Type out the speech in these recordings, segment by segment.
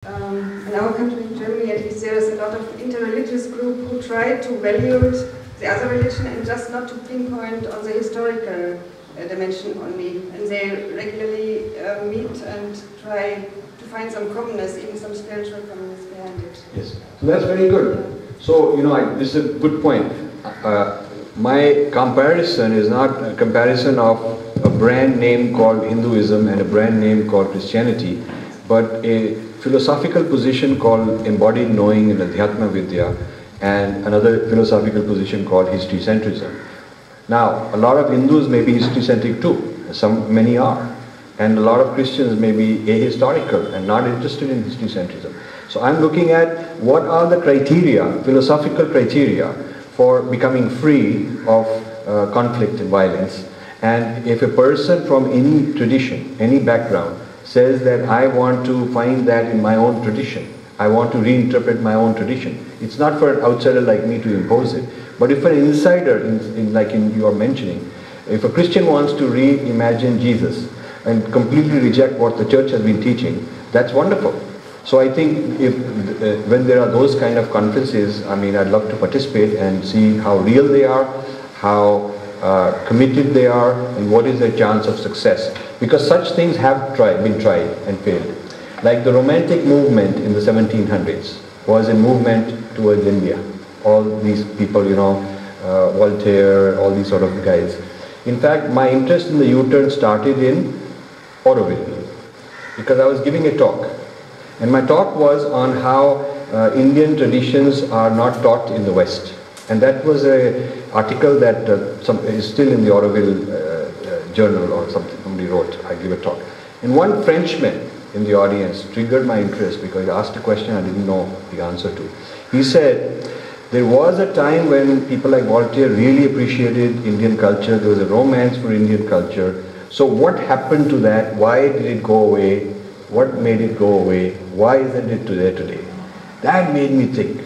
In our country, in Germany at least, there is a lot of interreligious group who try to value the other religion and just not to pinpoint on the historical dimension only. And they regularly meet and try to find some commonness, even some spiritual commonness behind it. Yes, so that's very good. So, this is a good point. My comparison is not a comparison of a brand name called Hinduism and a brand name called Christianity, but a philosophical position called embodied knowing in Adhyatma Vidya and another philosophical position called history centrism. Now, a lot of Hindus may be history centric too, many are, and a lot of Christians may be ahistorical and not interested in history centrism. So I'm looking at what are the criteria, philosophical criteria, for becoming free of conflict and violence. And if a person from any tradition, any background, says that I want to find that in my own tradition, I want to reinterpret my own tradition, it's not for an outsider like me to impose it. But if an insider, like you are mentioning, if a Christian wants to reimagine Jesus and completely reject what the church has been teaching, that's wonderful. So I think when there are those kind of conferences, I'd love to participate and see how real they are, how committed they are, and what is their chance of success. Because such things have been tried and failed. Like the Romantic movement in the 1700s was a movement towards India. All these people, Voltaire, all these sort of guys. In fact, my interest in the U-turn started in Aurobindo, because I was giving a talk. And my talk was on how Indian traditions are not taught in the West. And that was an article that is still in the Aurobindo journal or something somebody wrote. I gave a talk. And one Frenchman in the audience triggered my interest because he asked a question I didn't know the answer to. He said, there was a time when people like Voltaire really appreciated Indian culture. There was a romance for Indian culture. So what happened to that? Why did it go away? What made it go away? Why isn't it there today? That made me think.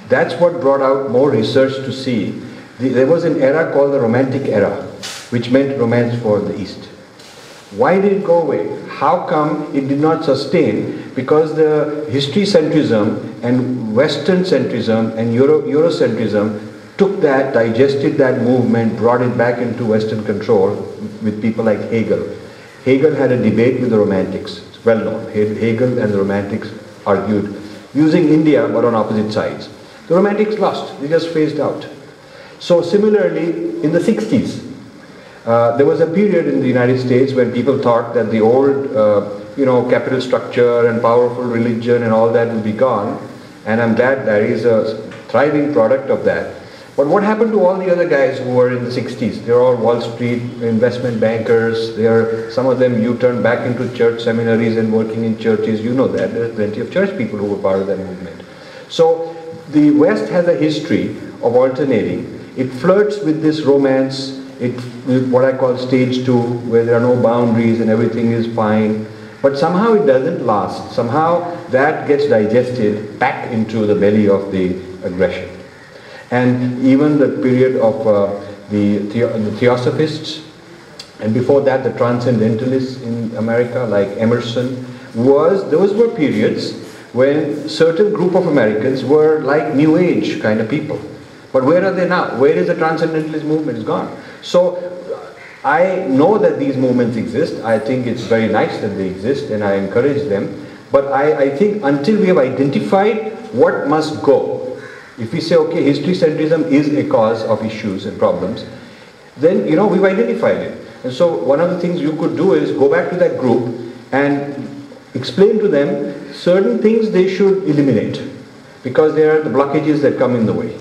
That's what brought out more research to see. There was an era called the Romantic era, which meant romance for the East. Why did it go away? How come it did not sustain? Because the history centrism and Western centrism and Eurocentrism took that, digested that movement, brought it back into Western control with people like Hegel. Hegel had a debate with the Romantics. It's well known. Hegel and the Romantics argued using India but on opposite sides. The Romantics lost. They just phased out. So similarly, in the 60s, there was a period in the United States when people thought that the old, capital structure and powerful religion and all that will be gone. And I'm glad there is a thriving product of that. But what happened to all the other guys who were in the 60s? They're all Wall Street investment bankers. Some of them U-turned back into church seminaries and working in churches. You know that. There's plenty of church people who were part of that movement. So the West has a history of alternating. It flirts with this romance. What I call stage 2, where there are no boundaries and everything is fine. But somehow it doesn't last. Somehow that gets digested back into the belly of the aggression. And even the period of the Theosophists, and before that the Transcendentalists in America, like Emerson, those were periods when certain group of Americans were like New Age kind of people. But where are they now? Where is the Transcendentalist movement? It's gone. So I know that these movements exist. I think it's very nice that they exist and I encourage them. But I think until we have identified what must go, if we say, okay, history centrism is a cause of issues and problems, then, we've identified it. And so one of the things you could do is go back to that group and explain to them certain things they should eliminate because there are the blockages that come in the way.